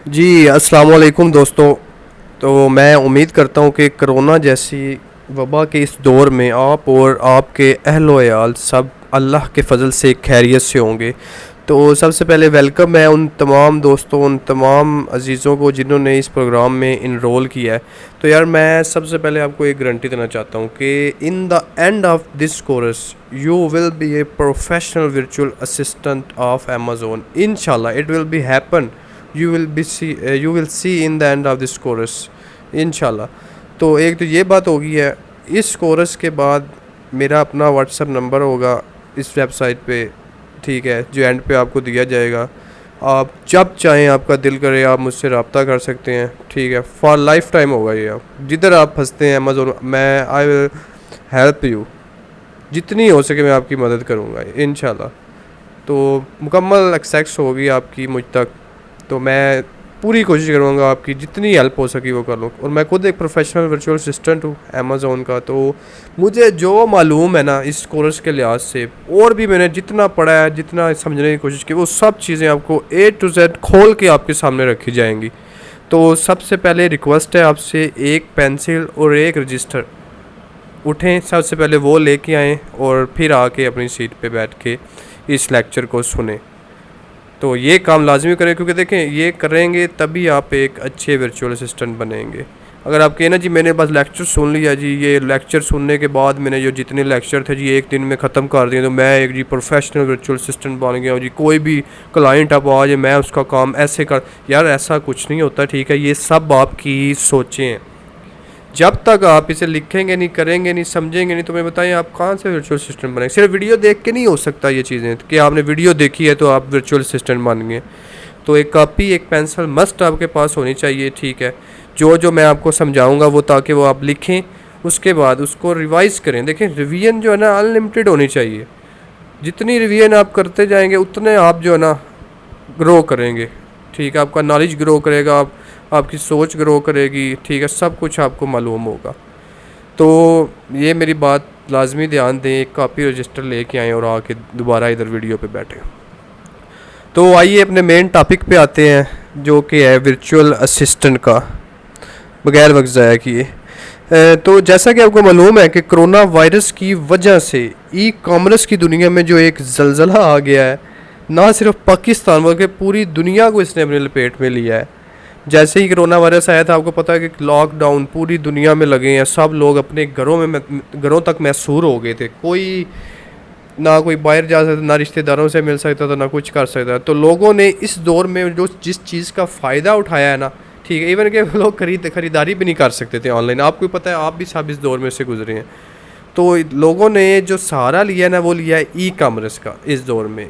जी, अस्सलाम वालेकुम दोस्तों। तो मैं उम्मीद करता हूँ कि कोरोना जैसी वबा के इस दौर में आप और आपके अहल व अयाल सब अल्लाह के फ़ज़ल से खैरियत से होंगे। तो सबसे पहले वेलकम है उन तमाम दोस्तों, उन तमाम अज़ीज़ों को जिन्होंने इस प्रोग्राम में इनरोल किया है। तो यार मैं सबसे पहले आपको एक गारंटी देना चाहता हूँ कि in the end of this course you will be a professional virtual assistant of Amazon. इंशाल्लाह it will be happen. You will see in the end of this course इंशाल्लाह। तो एक तो ये बात होगी है। इस कोर्स के बाद मेरा अपना व्हाट्सएप नंबर होगा इस वेबसाइट पे, ठीक है, जो एंड पे आपको दिया जाएगा। आप जब चाहें, आपका दिल करे, आप मुझसे रब्ता कर सकते हैं, ठीक है। फॉर लाइफ टाइम होगा ये। आप जिधर आप फंसते हैं अमेज़न, मैं आई विल हेल्प यू, जितनी हो सके मैं आपकी मदद करूँगा इंशाल्लाह। तो मुकम्मल एक्सेस होगी आपकी मुझ तक, तो मैं पूरी कोशिश करूँगा आपकी जितनी हेल्प हो सकी वो कर लूँ। और मैं खुद एक प्रोफेशनल वर्चुअल असिस्टेंट हूँ अमेज़न का। तो मुझे जो मालूम है ना इस कोर्स के लिहाज से, और भी मैंने जितना पढ़ा है, जितना समझने की कोशिश की, वो सब चीज़ें आपको A to Z खोल के आपके सामने रखी जाएंगी। तो सबसे पहले रिक्वेस्ट है आपसे, एक पेंसिल और एक रजिस्टर उठें, सबसे पहले वो लेके आएँ और फिर आके अपनी सीट पे बैठ के इस लेक्चर को सुने। तो ये काम लाजमी करें, क्योंकि देखें ये करेंगे तभी आप एक अच्छे वर्चुअल असिस्टेंट बनेंगे। अगर आप कहें ना जी मैंने बस लेक्चर सुन लिया जी, ये लेक्चर सुनने के बाद मैंने जो जितने लेक्चर थे जी एक दिन में ख़त्म कर दिए, तो मैं एक जी प्रोफेशनल वर्चुअल असिस्टेंट बन गया हूँ जी, कोई भी क्लाइंट अब आ जाए मैं उसका काम ऐसे कर, यार ऐसा कुछ नहीं होता, ठीक है। ये सब आपकी सोचें हैं। जब तक आप इसे लिखेंगे नहीं, करेंगे नहीं, समझेंगे नहीं, तो मैं बताएं आप कहाँ से वर्चुअल असिस्टेंट बनेंगे। सिर्फ वीडियो देख के नहीं हो सकता ये चीज़ें कि आपने वीडियो देखी है तो आप वर्चुअल असिस्टेंट बन गए। तो एक कॉपी, एक पेंसिल मस्ट आपके पास होनी चाहिए, ठीक है। जो जो मैं आपको समझाऊंगा वो, ताकि वो आप लिखें, उसके बाद उसको रिवाइज़ करें। देखें रिवीजन जो है ना अनलिमिटेड होनी चाहिए। जितनी रिवीजन आप करते जाएंगे उतने आप जो है ना ग्रो करेंगे, ठीक है। आपका नॉलेज ग्रो करेगा, आपकी सोच ग्रो करेगी, ठीक है। सब कुछ आपको मालूम होगा। तो ये मेरी बात लाजमी ध्यान दें, एक कॉपी रजिस्टर लेके आएँ और आके दोबारा इधर वीडियो पे बैठे। तो आइए अपने मेन टॉपिक पे आते हैं, जो कि है वर्चुअल असिस्टेंट का, बगैर वक्त ज़ाया किए। तो जैसा कि आपको मालूम है कि कोरोना वायरस की वजह से ई कॉमर्स की दुनिया में जो एक जलजला आ गया है, ना सिर्फ पाकिस्तान बल्कि पूरी दुनिया को इसने अपने लपेट में लिया है। जैसे ही कोरोना वायरस आया था, आपको पता है कि लॉकडाउन पूरी दुनिया में लगे हैं, सब लोग अपने घरों तक मैसूर हो गए थे। कोई ना कोई बाहर जा सकता, ना रिश्तेदारों से मिल सकता था, ना कुछ कर सकता था। तो लोगों ने इस दौर में जो जिस चीज़ का फ़ायदा उठाया है ना, ठीक है, इवन के लोग खरीदारी भी नहीं कर सकते थे ऑनलाइन। आपको पता है, आप भी सब इस दौर में से गुजरे हैं। तो लोगों ने जो सहारा लिया ना, वो लिया है ई कामर्स का। इस दौर में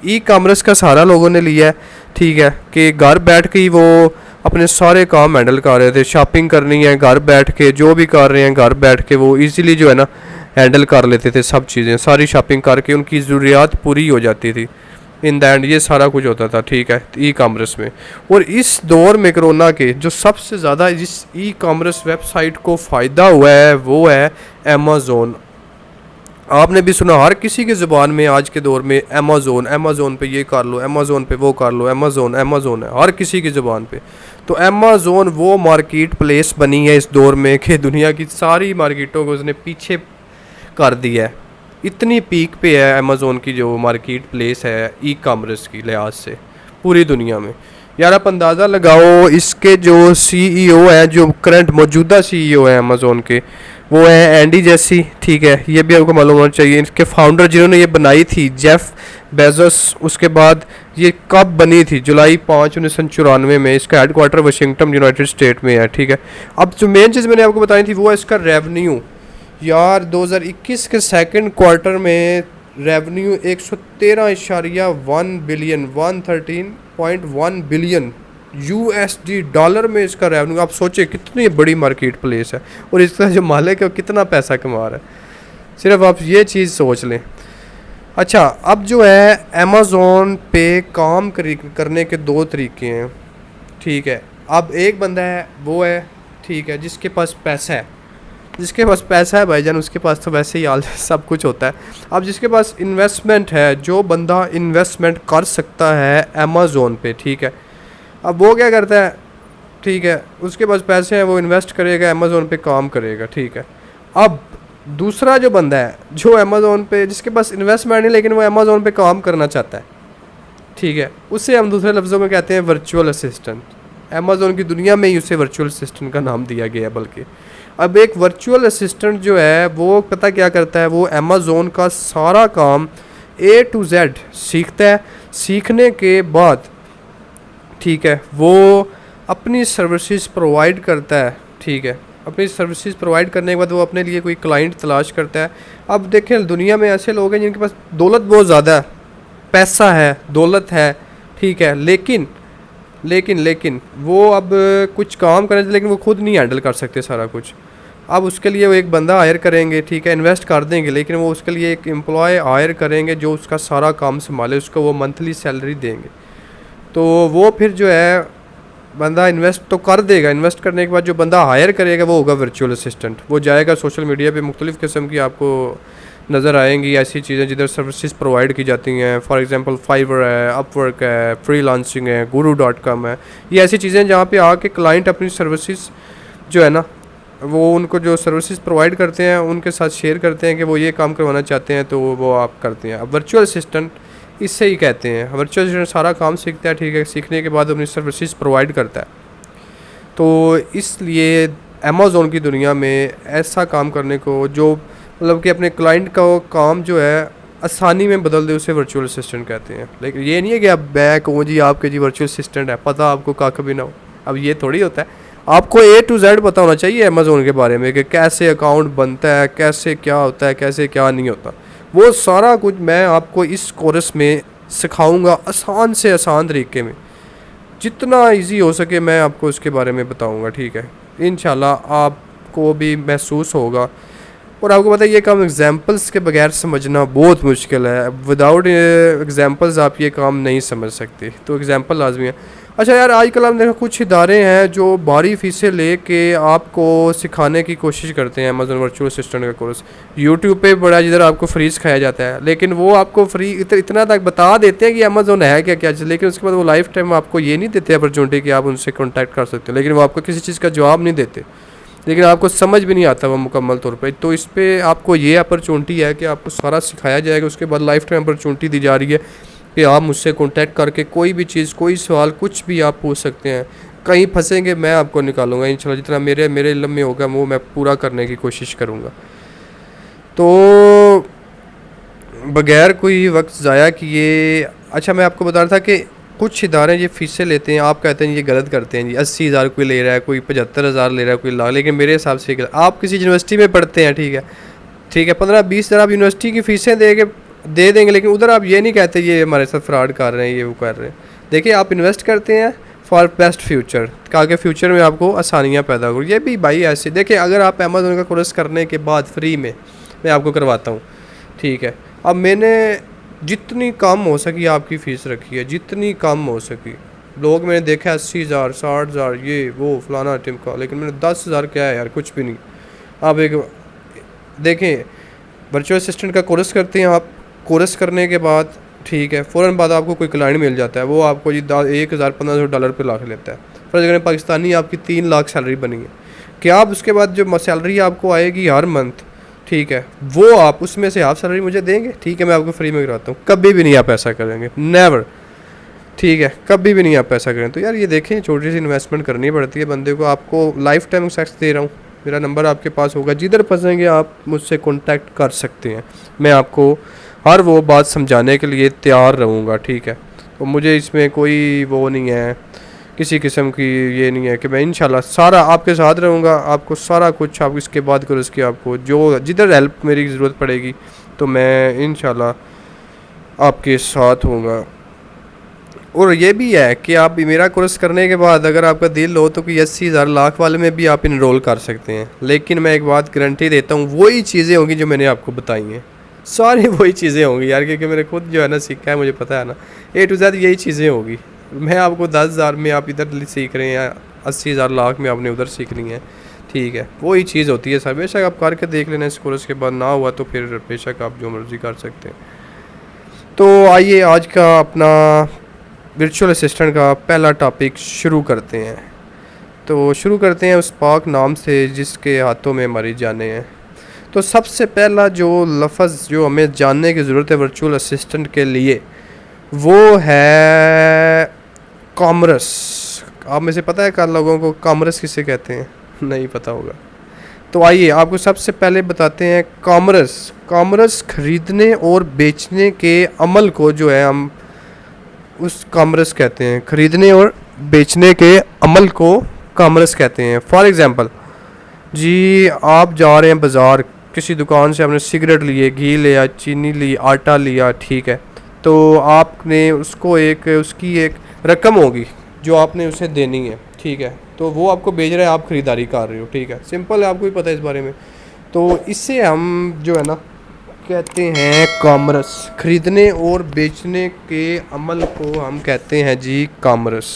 ई कामर्स का सहारा लोगों ने लिया है, ठीक है, कि घर बैठ के ही वो अपने सारे काम हैंडल कर रहे थे। शॉपिंग करनी है घर बैठ के, जो भी कर रहे हैं घर बैठ के वो इजीली जो है ना हैंडल कर लेते थे। सब चीज़ें, सारी शॉपिंग करके उनकी ज़रूरियात पूरी हो जाती थी। इन द एंड ये सारा कुछ होता था, ठीक है, ई कामर्स में। और इस दौर में कोरोना के जो सबसे ज़्यादा जिस ई कामर्स वेबसाइट को फ़ायदा हुआ है वो है अमेज़न। आपने भी सुना, हर किसी की ज़ुबान में आज के दौर में अमेज़न, अमेज़न पे ये कर लो, अमेज़न पे वो कर लो, अमेज़न अमेज़न है हर किसी की ज़ुबान पे। तो अमेज़न वो मार्केट प्लेस बनी है इस दौर में कि दुनिया की सारी मार्केटों को उसने पीछे कर दिया है। इतनी पीक पे है अमेज़न की जो मार्केट प्लेस है ई कामर्स की लिहाज से पूरी दुनिया में। यार आप अंदाज़ा लगाओ, इसके जो सीईओ है, जो करंट मौजूदा सीईओ है अमेज़न के, वो है एंडी जेसी, ठीक है। ये भी आपको मालूम होना चाहिए। इसके फाउंडर जिन्होंने ये बनाई थी जेफ बेजोस। उसके बाद ये कब बनी थी? जुलाई 5 1994 में। इसका हेडक्वार्टर वाशिंगटन यूनाइटेड स्टेट में है, ठीक है। अब जो मेन चीज़ मैंने आपको बताई थी वो है इसका रेवेन्यू। यार 2021 के सेकंड क्वार्टर में revenue 113.1 billion, 113.1 billion USD dollar में इसका रेवेन्यू। आप सोचे कितनी बड़ी मार्केट प्लेस है और इसका जो मालिक है कितना पैसा कमा रहा है। सिर्फ आप ये चीज़ सोच लें। अच्छा, अब जो है अमेज़न पे काम करने के दो तरीके हैं, ठीक है। अब एक बंदा है वो है, ठीक है, जिसके पास पैसा है। जिसके पास पैसा है भाईजान, उसके पास तो वैसे ही हाल सब कुछ होता है। अब जिसके पास इन्वेस्टमेंट है, जो बंदा इन्वेस्टमेंट कर सकता है अमेज़न पे, ठीक है, अब वो क्या करता है, ठीक है, उसके पास पैसे हैं, वो इन्वेस्ट करेगा, अमेज़ोन पे काम करेगा, ठीक है। अब दूसरा जो बंदा है जो अमेज़ोन पे, जिसके पास इन्वेस्टमेंट नहीं लेकिन वो अमेज़ोन पे काम करना चाहता है, ठीक है, उसे हम दूसरे लफ्ज़ों में कहते हैं वर्चुअल असिस्टेंट। अमेज़ोन की दुनिया में ही उसे वर्चुअल असिस्टेंट का नाम दिया गया है। बल्कि अब एक वर्चुअल असिस्टेंट जो है वो पता क्या करता है, वो अमेज़ोन का सारा काम A to Z सीखता है। सीखने के बाद, ठीक है, वो अपनी सर्विसेज प्रोवाइड करता है, ठीक है, अपनी सर्विसेज प्रोवाइड करने के बाद वो अपने लिए कोई क्लाइंट तलाश करता है। अब देखें दुनिया में ऐसे लोग हैं जिनके पास दौलत बहुत ज़्यादा है, पैसा है, दौलत है, ठीक है, लेकिन लेकिन लेकिन वो अब कुछ काम करें लेकिन वो खुद नहीं हैंडल कर सकते सारा कुछ। अब उसके लिए वो एक बंदा हायर करेंगे, ठीक है, इन्वेस्ट कर देंगे, लेकिन वो उसके लिए एक एम्प्लॉय हायर करेंगे जो उसका सारा काम संभाले, उसको वो मंथली सैलरी देंगे। तो वो फिर जो है बंदा इन्वेस्ट तो कर देगा, इन्वेस्ट करने के बाद जो बंदा हायर करेगा वो होगा वर्चुअल असिस्टेंट। वो जाएगा सोशल मीडिया पे मुख्तलिफ़ किस्म की आपको नज़र आएंगी ऐसी चीज़ें जिधर सर्विसेज प्रोवाइड की जाती हैं। फॉर एग्जांपल फाइवर है, अपवर्क है, फ्रीलांसिंग है, guru.com है। ये ऐसी चीज़ें जहाँ पे आके क्लाइंट अपनी सर्विसेज जो है ना, वो उनको जो सर्विसेज प्रोवाइड करते हैं उनके साथ शेयर करते हैं कि वो ये काम करवाना चाहते हैं, तो वो आप करते हैं। अब वर्चुअल असिस्टेंट इससे ही कहते हैं। वर्चुअल असिस्टेंट सारा काम सीखता है, ठीक है, सीखने के बाद अपनी सर्विसेज प्रोवाइड करता है। तो इसलिए अमेज़ोन की दुनिया में ऐसा काम करने को जो मतलब कि अपने क्लाइंट का काम जो है आसानी में बदल दे, उसे वर्चुअल असिस्टेंट कहते हैं। लेकिन ये नहीं है कि आप मैं कहूँ जी आपके जी वर्चुअल असिस्टेंट है, पता आपको कख भी ना हो। अब ये थोड़ी होता है, आपको A to Z पता होना चाहिए अमेज़ोन के बारे में कि कैसे अकाउंट बनता है, कैसे क्या होता है, कैसे क्या नहीं होता। वो सारा कुछ मैं आपको इस कोर्स में सिखाऊंगा आसान से आसान तरीके में, जितना इजी हो सके मैं आपको उसके बारे में बताऊंगा, ठीक है। इंशाल्लाह आपको भी महसूस होगा। और आपको पता है ये काम एग्जांपल्स के बगैर समझना बहुत मुश्किल है। विदाउट एग्जांपल्स आप ये काम नहीं समझ सकते, तो एग्जांपल लाजमी है। अच्छा यार, आजकल हमने देखा कुछ इदारे हैं जो भारी फीसें लेके आपको सिखाने की कोशिश करते हैं अमेज़न वर्चुअल असिस्टेंट का कोर्स। यूट्यूब पे बड़ा जिधर आपको फ्री सिखाया जाता है, लेकिन वो आपको फ्री इतना तक बता देते हैं कि अमेज़न है क्या क्या चीज़, लेकिन उसके बाद वो लाइफ टाइम आपको ये नहीं देते अपॉर्चुनिटी कि आप उनसे कॉन्टैक्ट कर सकते हो, लेकिन वो आपको किसी चीज़ का जवाब नहीं देते, लेकिन आपको समझ भी नहीं आता वो मुकम्मल तौर पे। तो इस पर आपको ये अपॉर्चुनिटी है कि आपको सारा सिखाया जाएगा। उसके बाद लाइफ टाइम अपॉर्चुनिटी दी जा रही है कि आप मुझसे कांटेक्ट करके कोई भी चीज़, कोई सवाल, कुछ भी आप पूछ सकते हैं। कहीं फंसेंगे मैं आपको निकालूंगा इंशाल्लाह, जितना मेरे इल्म में होगा वो मैं पूरा करने की कोशिश करूँगा। तो बग़ैर कोई वक्त ज़ाया किए, अच्छा मैं आपको बता रहा था कि कुछ इदारे ये फ़ीसें लेते हैं, आप कहते हैं ये गलत करते हैं जी। 80,000 कोई ले रहा है, कोई 75,000 ले रहा है, कोई लाख, लेकिन मेरे हिसाब से आप किसी यूनिवर्सिटी में पढ़ते हैं, ठीक है, ठीक है, 15-20 हज़ार आप यूनिवर्सिटी की फ़ीसें दे देंगे, लेकिन उधर आप ये नहीं कहते ये हमारे साथ फ्रॉड कर रहे हैं, ये वो कर रहे हैं। देखिए आप इन्वेस्ट करते हैं फॉर बेस्ट फ्यूचर, ताकि फ्यूचर में आपको आसानियाँ पैदा हो। ये भी भाई ऐसे देखिए, अगर आप अमेज़न का कोर्स करने के बाद फ्री में मैं आपको करवाता हूँ, ठीक है। अब मैंने जितनी कम हो सकी आपकी फ़ीस रखी है, जितनी कम हो सकी। लोग मैंने देखा 80,000, 60,000, ये वो फलाना टिमका, लेकिन मैंने 10,000 क्या है यार, कुछ भी नहीं। आप एक देखें, वर्चुअल असिस्टेंट का कोर्स करते हैं आप, कोर्स करने के बाद, ठीक है, फ़ौरन बाद आपको कोई क्लाइंट मिल जाता है, वो आपको जी $1,000-1,500 पे लाख लेता है। फर्ज अगर पाकिस्तानी आपकी 3 लाख सैलरी बनी है, क्या आप उसके बाद जो सैलरी आपको आएगी हर मंथ, ठीक है, वो आप उसमें से हाफ सैलरी मुझे देंगे, ठीक है, मैं आपको फ्री में कराता हूँ। कभी भी नहीं आप ऐसा करेंगे, नेवर, ठीक है, कभी भी नहीं आप ऐसा करें। तो यार ये देखें, छोटी सी इन्वेस्टमेंट करनी पड़ती है बंदे को। आपको लाइफ टाइम सक्सेस दे रहा हूँ, मेरा नंबर आपके पास होगा, जिधर फंसेंगे आप मुझसे कॉन्टैक्ट कर सकते हैं। मैं आपको हर वो बात समझाने के लिए तैयार रहूँगा, ठीक है। तो मुझे इसमें कोई वो नहीं है, किसी किस्म की ये नहीं है कि मैं इंशाल्लाह सारा आपके साथ रहूँगा, आपको सारा कुछ आप इसके बाद करो, इसकी आपको जो जिधर हेल्प मेरी ज़रूरत पड़ेगी तो मैं इंशाल्लाह आपके साथ हूँगा। और ये भी है कि आप मेरा कोर्स करने के बाद अगर आपका दिल हो तो कोई 80,000 लाख वाले में भी आप इनरोल कर सकते हैं, लेकिन मैं एक बात गारंटी देता हूँ, वही चीज़ें होंगी जो मैंने आपको बताई हैं, सारी वही चीज़ें होंगी यार, क्योंकि मैंने खुद जो है ना सीखा है, मुझे पता है ना, A to Z यही चीज़ें होगी। मैं आपको 10,000 में आप इधर सीख रहे हैं, 80,000 लाख में आपने उधर सीखनी है, ठीक है, वही चीज़ होती है सर। बेशक आप करके देख लेना इस कोर्स के बाद, ना हुआ तो फिर बेशक आप जो मर्ज़ी कर सकते हैं। तो आइए आज का अपना वर्चुअल असिस्टेंट का पहला टॉपिक शुरू करते हैं। तो शुरू करते हैं उस पाक नाम से जिसके हाथों में हमारी जानें हैं। तो सबसे पहला जो लफ्ज़ जो हमें जानने की ज़रूरत है वर्चुअल असिस्टेंट के लिए, वो है कॉमर्स। आप में से पता है कल लोगों को कॉमर्स किसे कहते हैं? नहीं पता होगा। तो आइए आपको सबसे पहले बताते हैं कॉमर्स। कॉमर्स खरीदने और बेचने के अमल को जो है हम उस कॉमर्स कहते हैं। खरीदने और बेचने के अमल को कॉमर्स कहते हैं। फॉर एग्ज़ाम्पल जी, आप जा रहे हैं बाज़ार, किसी दुकान से आपने सिगरेट लिए, घी लिया, चीनी ली, आटा लिया, ठीक है। तो आपने उसको उसकी एक रकम होगी जो आपने उसे देनी है, ठीक है। तो वो आपको बेच रहा है, आप ख़रीदारी कर रहे हो, ठीक है। सिंपल है, आपको भी पता है इस बारे में। तो इससे हम जो है ना कहते हैं कॉमर्स। खरीदने और बेचने के अमल को हम कहते हैं जी कॉमर्स।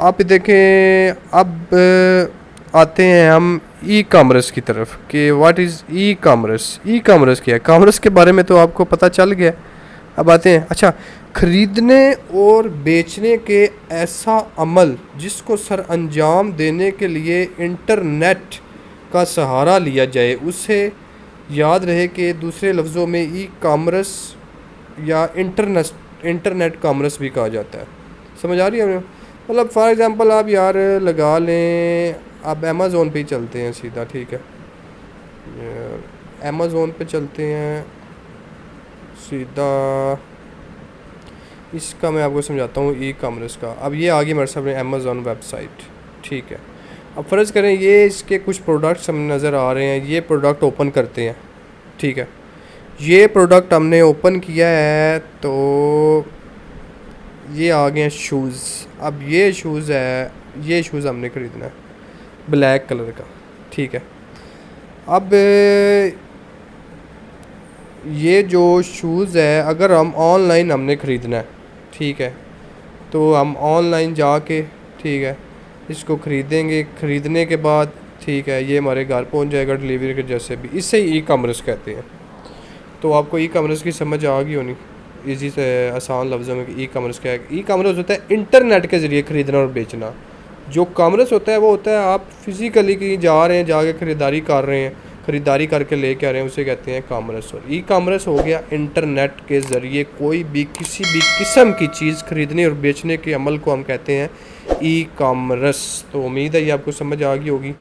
आप देखें, अब आते हैं हम ई कॉमर्स की तरफ कि what is e commerce. E commerce क्या है? कॉमर्स के बारे में तो आपको पता चल गया। अब आते हैं, अच्छा, खरीदने और बेचने के ऐसा अमल जिसको सर अंजाम देने के लिए इंटरनेट का सहारा लिया जाए, उसे याद रहे कि दूसरे लफ्ज़ों में ई कॉमर्स या इंटरनेट कॉमर्स भी कहा जाता है। समझ आ रही है? मतलब फॉर एग्ज़ाम्पल आप यार लगा लें, आप अमेज़ोन पे ही चलते हैं सीधा, ठीक है। अमेज़ोन पे चलते हैं सीधा, इसका मैं आपको समझाता हूँ ई कॉमर्स का। अब ये आ गई हमारे सामने अमेज़ोन वेबसाइट, ठीक है। अब फ़र्ज़ करें ये इसके कुछ प्रोडक्ट्स हमें नज़र आ रहे हैं, ये प्रोडक्ट ओपन करते हैं, ठीक है। ये प्रोडक्ट हमने ओपन किया है तो ये आ गए हैं शूज़। अब ये शूज़ है, ये शूज़ हमने ख़रीदना है ब्लैक कलर का, ठीक है। अब ये जो शूज़ है अगर हम ऑनलाइन हमने ख़रीदना है, ठीक है, तो हम ऑनलाइन जाके, ठीक है, इसको ख़रीदेंगे। ख़रीदने के बाद, ठीक है, ये हमारे घर पहुंच जाएगा डिलीवरी के जैसे भी। इससे ई कॉमर्स कहते हैं। तो आपको ई कॉमर्स की समझ आ गई होनी इजी से आसान लफ्ज़ों में कि ई कॉमर्स क्या है। ई कॉमर्स होता है इंटरनेट के ज़रिए ख़रीदना और बेचना। जो कॉमर्स होता है वो होता है आप फिज़िकली कहीं जा रहे हैं, जाके ख़रीदारी कर रहे हैं, ख़रीदारी करके लेके आ रहे हैं, उसे कहते हैं कॉमर्स। और ई कॉमर्स हो गया इंटरनेट के ज़रिए कोई भी किसी भी किस्म की चीज़ खरीदने और बेचने के अमल को हम कहते हैं ई कॉमर्स। तो उम्मीद है ये आपको समझ आ गई होगी।